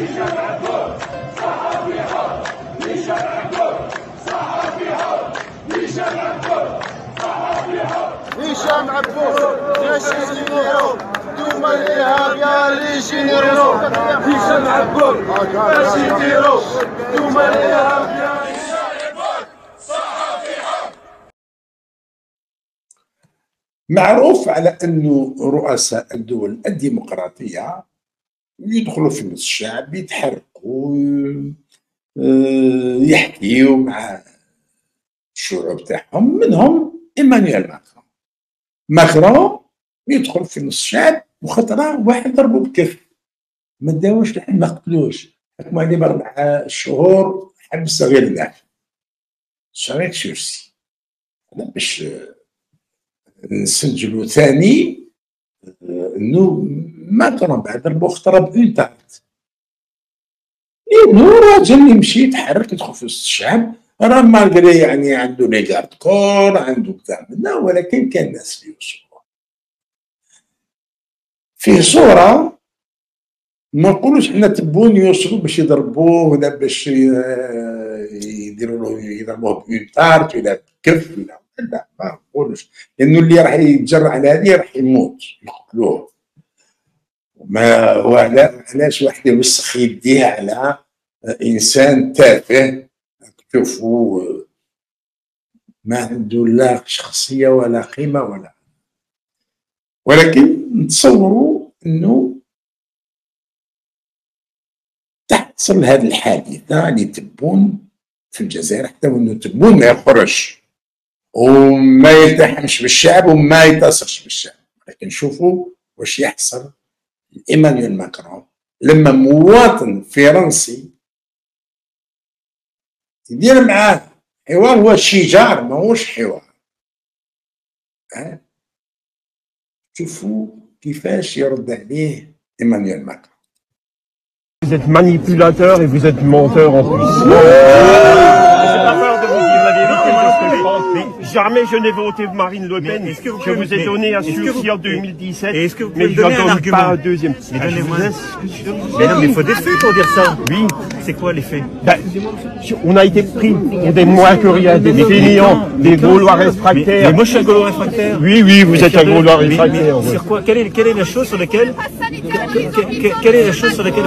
هشام عبود جيشيرو دوما الإرهاب يا ليجيرو هشام عبود جيشيرو دوما الإرهاب يا معروف على أنه رؤساء الدول الديمقراطية يدخلوا في نص الشعب يتحركوا يحكيوا مع الشعوب تاعهم، منهم إيمانويل ماكرون يدخل في نص الشعب وخطرة واحد ضربوا بكف ما داوش لحد ما قتلوش، حكموا عليه ب4 شهور حبس غير نافع شريك سورسي باش نسجلوا ثاني انه ماكرون بعد ضربوا خطره بون تارت لانه راجل يمشي يتحرك يدخل في وسط الشعب، راه مالغري يعني عنده لي كارد كور عنده كذا منا، ولكن كان ناس فيه صوره ما نقولوش حنا تبون يوصلوا باش يضربوه ولا باش يديروا له يضربوه بون تارت ولا بكف ولا لا، ما نقولوش، لانه اللي راح يتجرع على هذه راح يموت يقتلوه. ما علاش واحد يوسخ يديه على انسان تافه تشوفوا ما عنده لا شخصيه ولا قيمه ولا، ولكن نتصوروا انه تحصل هذه الحادثه اللي تبون في الجزائر، حتى انه تبون ما يخرجش وما يلتحمش بالشعب وما يتصلش بالشعب، لكن شوفوا واش يحصل ايمانويل ماكرون لما مواطن فرنسي يدير معاه حوار، هو شجار ماهوش حوار. شوفوا كيفاش يرد عليه ايمانويل ماكرون. Vous êtes manipulateur et vous êtes menteur en plus. J'ai pas peur de vous dire la vérité de ce que je pense, mais jamais je n'ai voté Marine Le Pen. Je vous ai donné un sursis en 2017, mais je ne donne pas un deuxième. Mais non, mais il faut des faits pour dire ça. Oui. C'est quoi les faits? On a été pris pour des moins que rien, des fainéants, des Gaulois réfractaires. Mais moi je suis un Gaulois réfractaire. Oui, oui, vous êtes un Gaulois réfractaire. Sur quoi? Quelle est la chose sur laquelle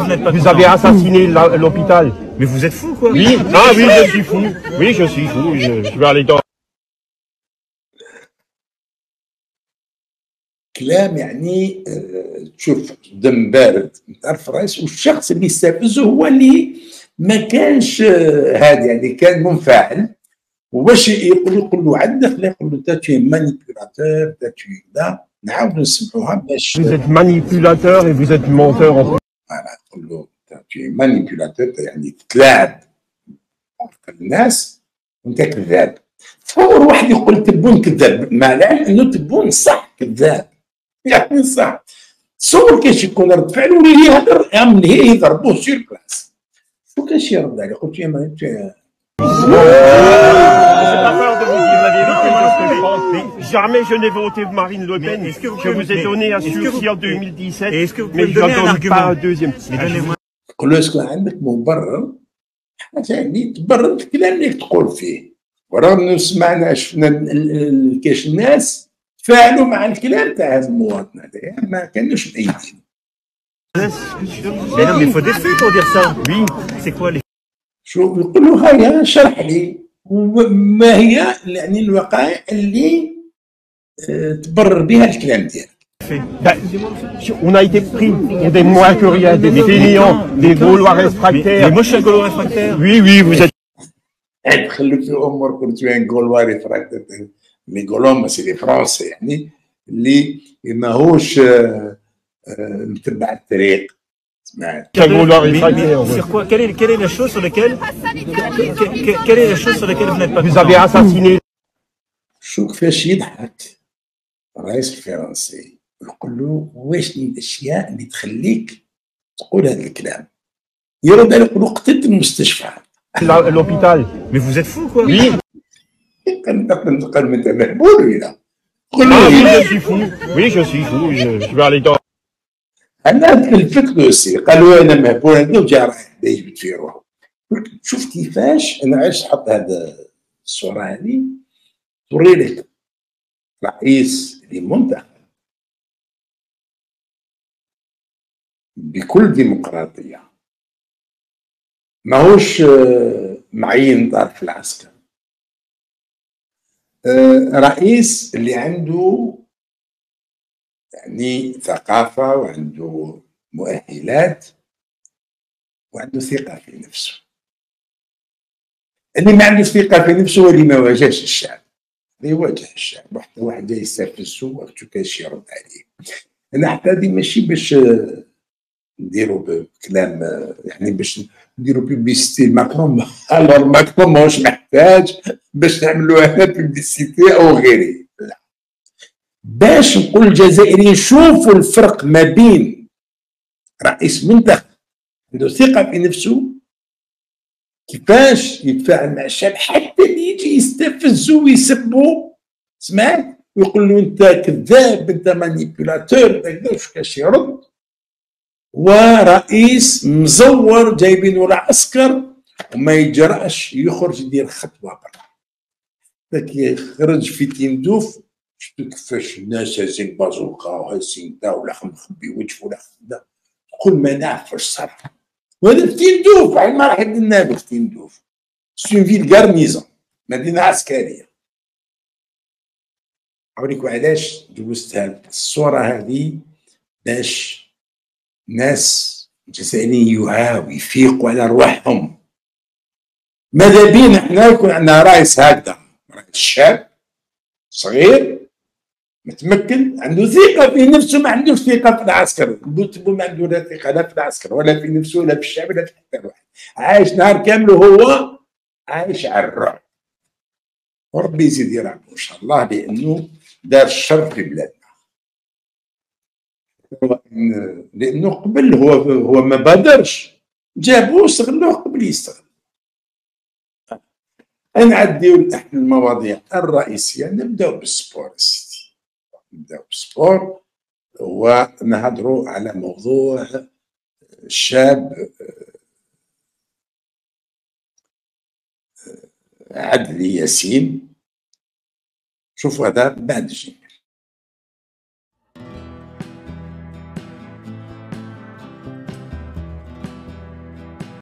vous n'êtes pas content? Vous avez assassiné l'hôpital. Mais vous êtes fou quoi? Oui, ah oui, je suis fou. Oui, je suis fou. Je vais aller dans. كلام يعني تشوف دم بارد تعرف الرئيس، والشخص اللي استفزه هو اللي ما كانش هادي، يعني كان منفعل، وباش يقول له عندك يقول له تا tu es manipulateur تا tu لا نعاودوا نسمعوها باش. Vous êtes manipulateur et vous êtes menteur en plus. فوالا تقول له تا tu es manipulateur يعني تتلاعب الناس وانت كذاب. تصور واحد يقول تبون كذاب، معناه انه تبون صح كذاب يعني صح. تصور كاش يكون رد فعل واللي يهضر من هي يضربوه سير بلاص، شو كاش يرد عليه؟ قلت يا ما J'ai pas peur de vous dire la vérité de ce que je pense, mais jamais je n'ai voté Marine Le Pen. Je vous ai donné un sursis en 2017, mais je ne donne pas un deuxième. تقول له اسكو عندك مبرر حاجه يعني تبرر الكلام اللي تقول فيه، ورغم انه سمعنا شفنا كاش الناس تفاعلوا مع الكلام تاع هذا المواطن هذايا ما كانوش مأيدين. Mais non, mais il faut des faits pour dire ça. Oui. C'est quoi les شوف يقول له هيا شرح لي ما هي يعني الوقائع اللي تبرر بها الكلام ديالك. On a été pris pour des moins que rien, des fainéants, des Gaulois réfractaires. Mais moi je suis un Gaulois réfractaire. Oui, oui, vous êtes. خلوك في امور كنت وين غولوا ريفراكتور لي غولوم سي لي فرونسي يعني اللي ماهوش متبع الطريق. سمعت Sur quoi? Quelle est la chose sur laquelle vous n'êtes pas Vous content? avez assassiné. شو كيفاش يضحك الرئيس الفرنسي يقول له واش الاشياء اللي تخليك تقول هذا الكلام؟ يرد عليه يقول له قتلت المستشفى. L'hôpital. Mais vous êtes fou quoi? Oui. قال انت مهبول ولا؟ قول Ah oui, له je suis fou. Oui, je suis fou. Je vais aller dans. انا تكلفت له السي، قالوا انا مهبول هذا وجا رايح يجبد في روحه. شوف كيفاش انا علاش نحط هذا الصوره هذه توري لك رئيس اللي منتخب بكل ديمقراطيه، ماهوش معين طرف العسكر، رئيس اللي عنده يعني ثقافه وعنده مؤهلات وعنده ثقه في نفسه. اللي ما عندوش ثقه في نفسه هو اللي ما واجهش الشعب، اللي يواجه الشعب وحتى واحد جاي يستفزو وقتو كاش يرد عليه. انا حتى هذه ماشي باش نديرو بكلام يعني باش نديرو بيبليسيتي لماكرون، الور ماكرون ماهوش محتاج باش نعملو انا بيبليسيتي او غيري، لا، باش نقول للجزائريين شوفوا الفرق ما بين رئيس منتخب عنده ثقه في نفسه كيفاش يتفاعل مع الشعب، حتى اللي يجي يستفزو ويسبو سمعت ويقول له انت كذاب انت مانيبيولاتور كذا واش كاش يرد، ورئيس مزور جايبينه العسكر وما يجرأش يخرج يدير خطوه برا. يخرج في تندوف شفتوا كيفاش الناس هازين بازوكا وهازين دا ولا مخبي وجهه ولا خدا، تقول ما نعرفش صراحه. وهذا في تندوف عين ما راح يدنا في تندوف، سي فيل غارنيزون، مدينه عسكريه. اوريكم علاش دوزت الصوره هذه باش ناس الجزائريين يوعاو يفيقوا على رواحهم. ماذا بينا احنا يكون عندنا رئيس هكذا، رئيس شاب صغير متمكن عنده ثقه في نفسه، ما عندوش ثقه في العسكر، ما عنده لا ثقه لا في العسكر ولا في نفسه ولا في الشعب ولا في حتى واحد، عايش نهار كامل وهو عايش على الرعب. وربي يزيد يرعبه ان شاء الله، لانه دار الشر في بلادنا. لانه قبل هو ما بادرش، جابوه استغلوه قبل يستغل. نعديو تحت المواضيع الرئيسيه، نبداو بالسبور. نبداو بالسبور ونهضروا على موضوع الشاب عدلي ياسين. شوفوا هذا بعد جي